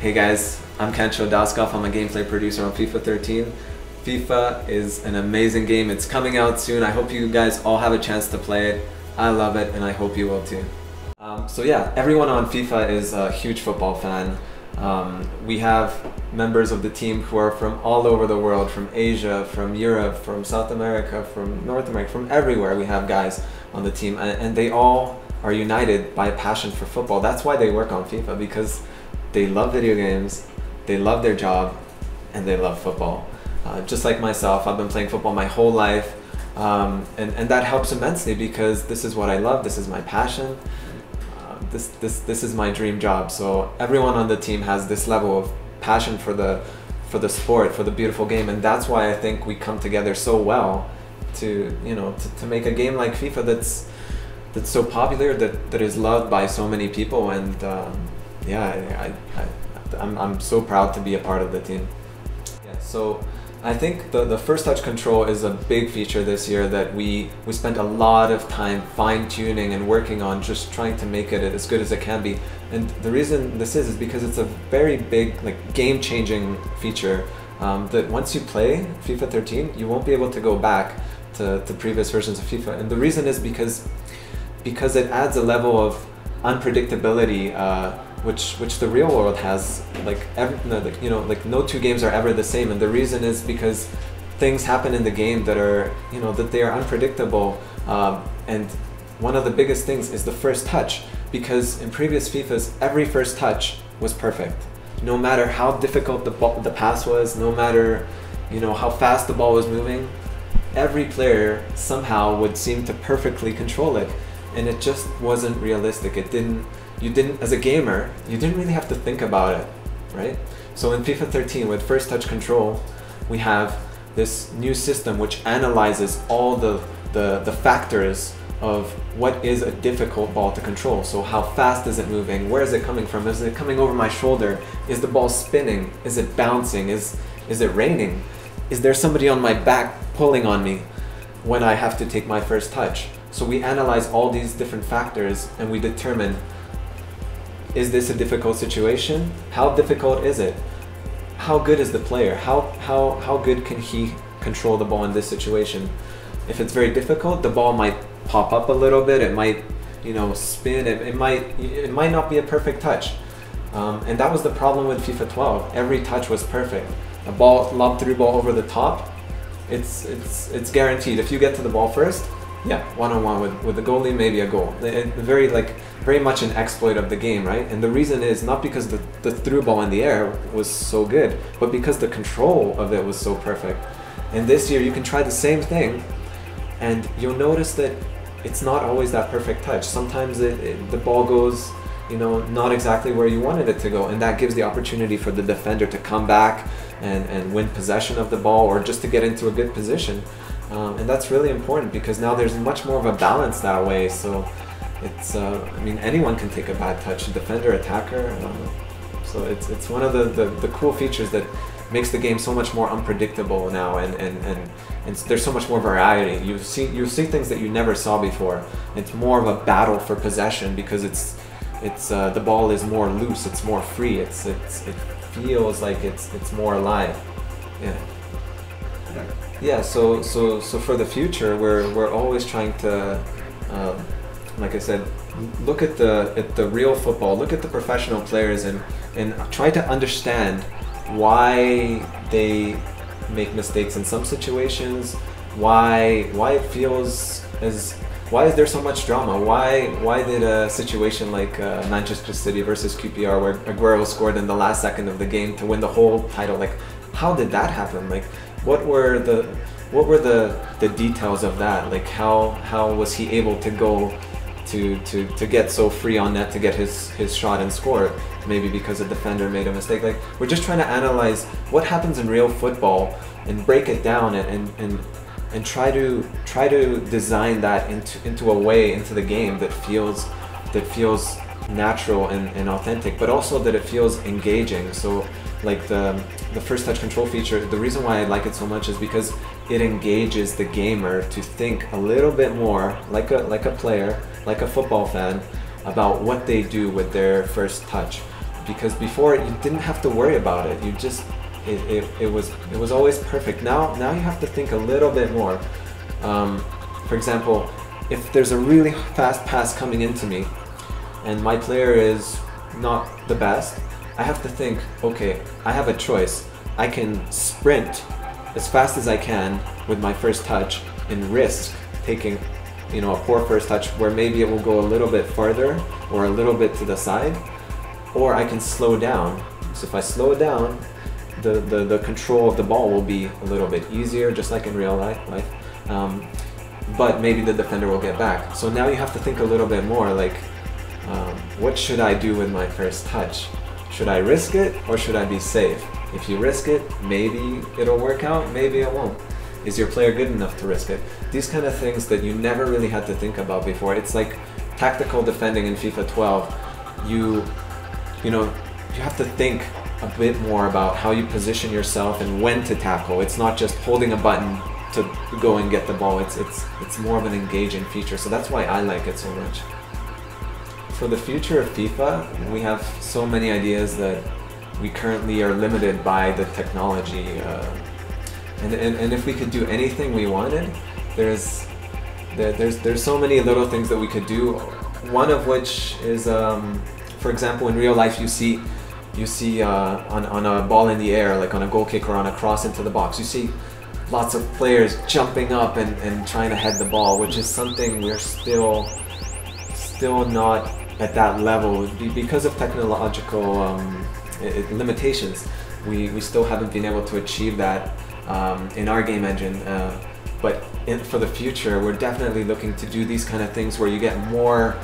Hey guys, I'm Kantcho Doskov. I'm a gameplay producer on FIFA 13. FIFA is an amazing game. It's coming out soon. I hope you guys all have a chance to play it. I love it and I hope you will too. So yeah, everyone on FIFA is a huge football fan. We have members of the team who are from all over the world, from Asia, from Europe, from South America, from North America, from everywhere. We have guys on the team and they all are united by a passion for football. That's why they work on FIFA, because they love video games, they love their job, and they love football. Just like myself, I've been playing football my whole life, and that helps immensely because this is what I love, this is my passion, this is my dream job. So everyone on the team has this level of passion for the sport, for the beautiful game, and that's why I think we come together so well to make a game like FIFA that's so popular, that is loved by so many people, and yeah, I'm so proud to be a part of the team. Yeah, so I think the first touch control is a big feature this year that we spent a lot of time fine-tuning and working on, just trying to make it as good as it can be. And the reason this is because it's a very big, like, game-changing feature that once you play FIFA 13, you won't be able to go back to previous versions of FIFA. And the reason is because it adds a level of unpredictability which the real world has. Like no two games are ever the same, and the reason is because things happen in the game that are that they are unpredictable, and one of the biggest things is the first touch, because in previous FIFAs every first touch was perfect, no matter how difficult the pass was, no matter how fast the ball was moving. Every player somehow would seem to perfectly control it, and it just wasn't realistic. You didn't, as a gamer, you didn't really have to think about it, right? So in FIFA 13, with first touch control, we have this new system which analyzes all the factors of what is a difficult ball to control. So how fast is it moving? Where is it coming from? Is it coming over my shoulder? Is the ball spinning? Is it bouncing? Is it raining? Is there somebody on my back pulling on me when I have to take my first touch? So we analyze all these different factors and we determine, is this a difficult situation? How difficult is it? How good is the player? How good can he control the ball in this situation? If it's very difficult, the ball might pop up a little bit, it might spin, it might not be a perfect touch. And that was the problem with FIFA 12. Every touch was perfect. A ball, lob through ball over the top, it's guaranteed. If you get to the ball first, yeah, one-on-one with the goalie, maybe a goal. Very much an exploit of the game, right? And the reason is not because the through ball in the air was so good, but because the control of it was so perfect. And this year you can try the same thing, and you'll notice that it's not always that perfect touch. Sometimes the ball goes not exactly where you wanted it to go, and that gives the opportunity for the defender to come back and win possession of the ball, or just to get into a good position. And that's really important because now there's much more of a balance that way. So it's, anyone can take a bad touch, defender, attacker. So it's one of the cool features that makes the game so much more unpredictable now, and there's so much more variety. You see things that you never saw before. It's more of a battle for possession because the ball is more loose, it's more free, it feels like it's more alive. Yeah. Yeah, so for the future, we're always trying to, like I said, look at the real football, look at the professional players, and try to understand why they make mistakes in some situations, why it feels why is there so much drama? Why did a situation like Manchester City versus QPR, where Aguero scored in the last second of the game to win the whole title, like, how did that happen? Like, what were the details of that? Like, how was he able to go to get so free on net to get his shot and score? Maybe because a defender made a mistake. Like, we're just trying to analyze what happens in real football and break it down and try to design that into a way into the game that feels natural and authentic, but also that it feels engaging. So like the first touch control feature, the reason why I like it so much is because it engages the gamer to think a little bit more like a player, like a football fan, about what they do with their first touch. because before you didn't have to worry about it. You just it was always perfect. Now you have to think a little bit more. For example, if there's a really fast pass coming into me and my player is not the best, I have to think, okay, I have a choice. I can sprint as fast as I can with my first touch and risk taking, you know, a poor first touch where maybe it will go a little bit farther or a little bit to the side, or I can slow down. So if I slow down, the control of the ball will be a little bit easier, just like in real life. But maybe the defender will get back. So now you have to think a little bit more, like, what should I do with my first touch? Should I risk it or should I be safe? If you risk it, maybe it'll work out, maybe it won't. Is your player good enough to risk it? These kind of things that you never really had to think about before. It's like tactical defending in FIFA 12. You have to think a bit more about how you position yourself and when to tackle. It's not just holding a button to go and get the ball. It's more of an engaging feature. So that's why I like it so much. For the future of FIFA, we have so many ideas that we currently are limited by the technology. And if we could do anything we wanted, there's so many little things that we could do. One of which is, for example, in real life, you see on a ball in the air, like on a goal kick or on a cross into the box, you see lots of players jumping up and trying to head the ball, which is something we're still not at that level because of technological limitations. We still haven't been able to achieve that in our game engine. But for the future, we're definitely looking to do these kind of things where you get more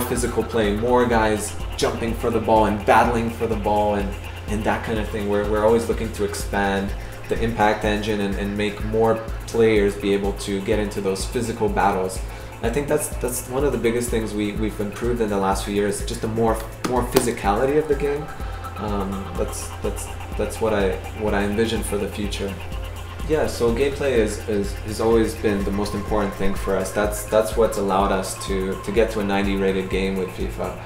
physical play, more guys jumping for the ball and battling for the ball and that kind of thing. We're always looking to expand the impact engine and make more players be able to get into those physical battles. I think that's one of the biggest things we've improved in the last few years, just the more physicality of the game. That's what I envision for the future. Yeah, so gameplay has always been the most important thing for us. That's what's allowed us to get to a 90 rated game with FIFA,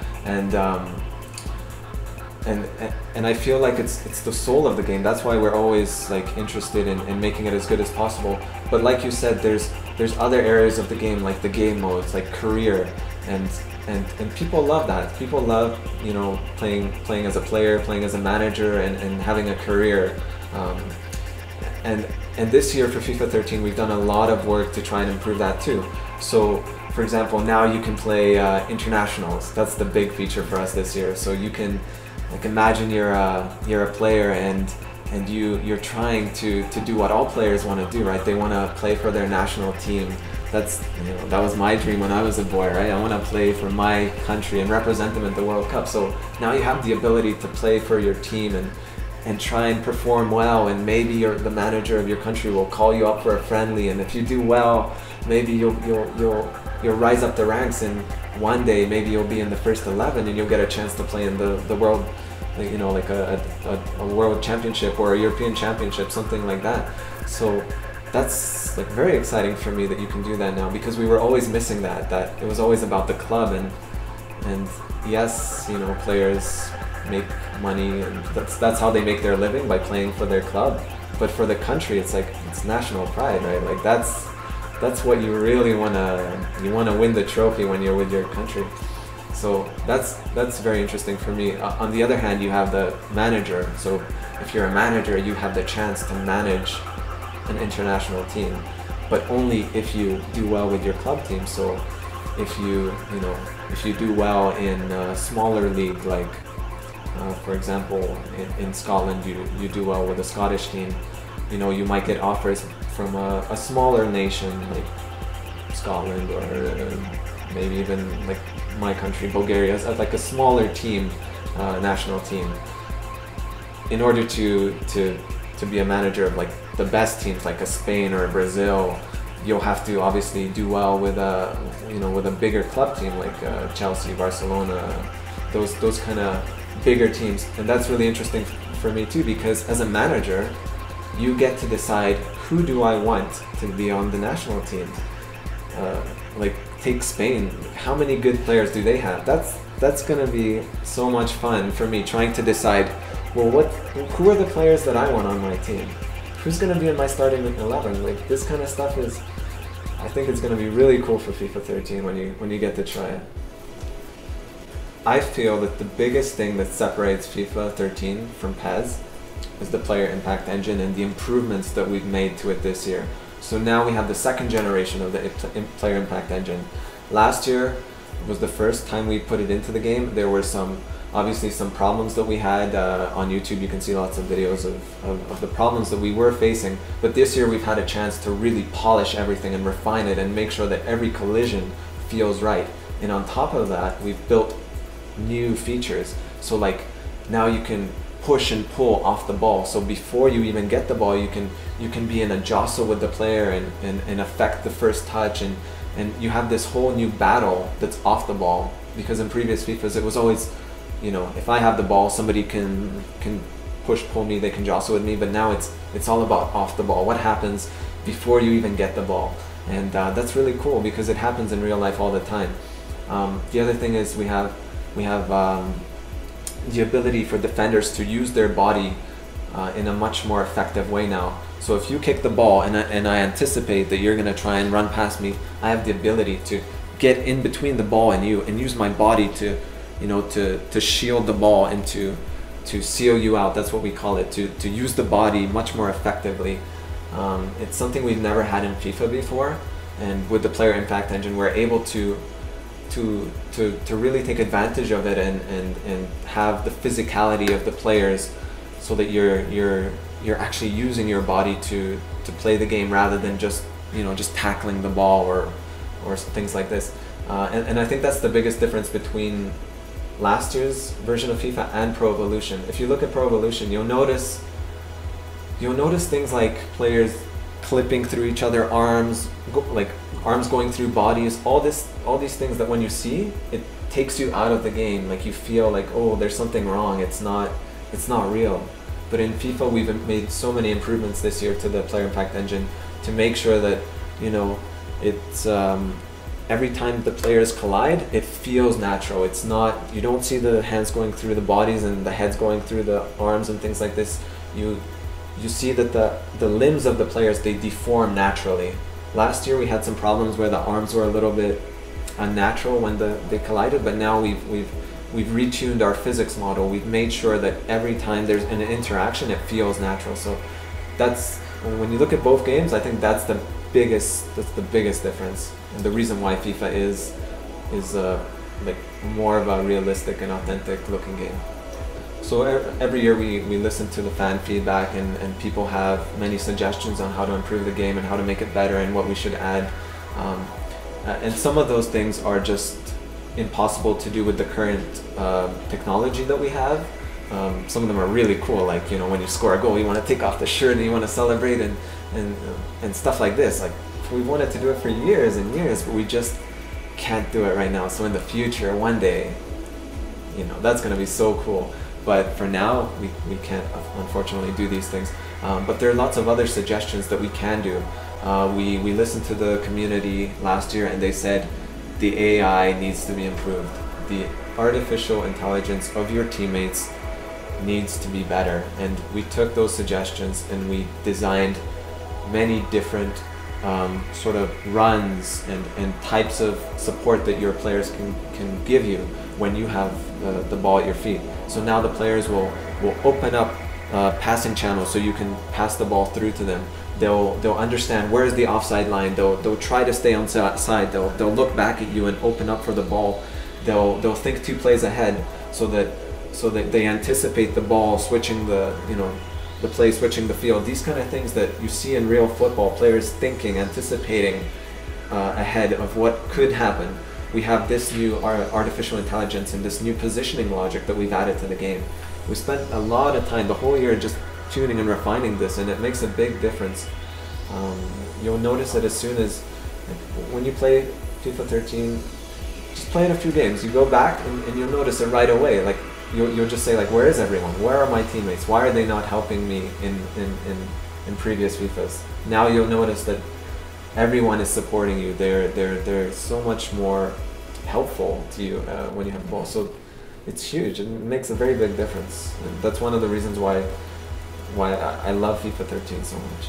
and I feel like it's the soul of the game. That's why we're always like interested in making it as good as possible. But like you said, there's other areas of the game, like the game modes, like career, and people love that. People love, you know, playing as a player, playing as a manager, and having a career. And this year for FIFA 13, we've done a lot of work to try and improve that too. So, for example, now you can play internationals. That's the big feature for us this year. So you can, like, imagine you're a player and you're trying to do what all players want to do, right? They want to play for their national team. That was my dream when I was a boy, right? I want to play for my country and represent them at the World Cup. So now you have the ability to play for your team and try and perform well, and maybe the manager of your country will call you up for a friendly, and if you do well, maybe you'll rise up the ranks, and one day maybe you'll be in the first 11 and you'll get a chance to play in the world, you know, like a world championship or a European championship, something like that. So that's like very exciting for me that you can do that now, because we were always missing that it was always about the club, and yes, you know, players make money, and that's how they make their living, by playing for their club. But for the country, it's like, it's national pride, right? Like that's what you really wanna win the trophy when you're with your country. So that's very interesting for me. On the other hand, you have the manager. So if you're a manager, you have the chance to manage an international team, but only if you do well with your club team. So if you do well in a smaller league, like for example, in Scotland, you do well with a Scottish team, you know, you might get offers from a smaller nation like Scotland, or maybe even like my country, Bulgaria, as like a smaller team, national team. In order to be a manager of like the best teams, like a Spain or a Brazil, you'll have to obviously do well with a bigger club team like Chelsea, Barcelona, those kind of bigger teams. And that's really interesting for me too, because as a manager, you get to decide, who do I want to be on the national team? Like take Spain, how many good players do they have? that's gonna be so much fun for me trying to decide, well, who are the players that I want on my team? Who's gonna be in my starting 11? Like, this kind of stuff is, I think it's gonna be really cool for FIFA 13 when you get to try it. I feel that the biggest thing that separates FIFA 13 from PES is the player impact engine and the improvements that we've made to it this year. So now we have the second generation of the player impact engine. Last year was the first time we put it into the game. There were obviously some problems that we had on YouTube. You can see lots of videos of the problems that we were facing. But this year we've had a chance to really polish everything and refine it and make sure that every collision feels right. And on top of that, we've built new features. So like now you can push and pull off the ball. So before you even get the ball, you can be in a jostle with the player and affect the first touch, and you have this whole new battle that's off the ball. Because in previous FIFAs it was always, you know, if I have the ball, somebody can push pull me, they can jostle with me. But now it's all about off the ball. What happens before you even get the ball? And that's really cool because it happens in real life all the time. The other thing is we have the ability for defenders to use their body in a much more effective way now. So if you kick the ball and I anticipate that you're going to try and run past me, I have the ability to get in between the ball and you and use my body to, you know, to shield the ball and to seal you out. That's what we call it, to use the body much more effectively. It's something we've never had in FIFA before, and with the player impact engine we're able to really take advantage of it and have the physicality of the players, so that you're actually using your body to play the game rather than just, you know, just tackling the ball or things like this. And I think that's the biggest difference between last year's version of FIFA and Pro Evolution. If you look at Pro Evolution, you'll notice things like players clipping through each other, arms going through bodies, all these things that when you see, it takes you out of the game. Like you feel like, oh, there's something wrong, it's not real. But in FIFA we've made so many improvements this year to the player impact engine to make sure that, you know, it's every time the players collide, it feels natural. It's not, you don't see the hands going through the bodies and the heads going through the arms and things like this. You see that the limbs of the players, they deform naturally. Last year we had some problems where the arms were a little bit unnatural when they collided, but now we've retuned our physics model. We've made sure that every time there's an interaction, it feels natural. So that's, when you look at both games, I think that's the biggest difference, and the reason why FIFA is like more of a realistic and authentic looking game. So every year we listen to the fan feedback, and people have many suggestions on how to improve the game and how to make it better and what we should add. And some of those things are just impossible to do with the current technology that we have. Some of them are really cool, like, you know, when you score a goal, you want to take off the shirt and you want to celebrate and stuff like this. Like, we wanted to do it for years and years, but we just can't do it right now. So in the future, one day, you know, that's going to be so cool. But for now, we can't unfortunately do these things. But there are lots of other suggestions that we can do. We listened to the community last year, and they said the AI needs to be improved. The artificial intelligence of your teammates needs to be better. And we took those suggestions and we designed many different sort of runs and types of support that your players can give you when you have the ball at your feet. So now the players will open up passing channels so you can pass the ball through to them. They'll understand where is the offside line. They'll try to stay on side. They'll look back at you and open up for the ball. They'll think 2 plays ahead so that they anticipate the ball switching the play switching the field. These kind of things that you see in real football, players thinking, anticipating ahead of what could happen. We have this new artificial intelligence and this new positioning logic that we've added to the game. We spent a lot of time, the whole year, just tuning and refining this, and it makes a big difference. You'll notice that as soon as, when you play FIFA 13, just play it a few games. You go back and you'll notice it right away. Like you'll just say, like, where is everyone? Where are my teammates? Why are they not helping me in previous FIFAs? Now you'll notice that everyone is supporting you. They're so much more helpful to you when you have the ball. So it's huge. It makes a very big difference. And that's one of the reasons why I love FIFA 13 so much.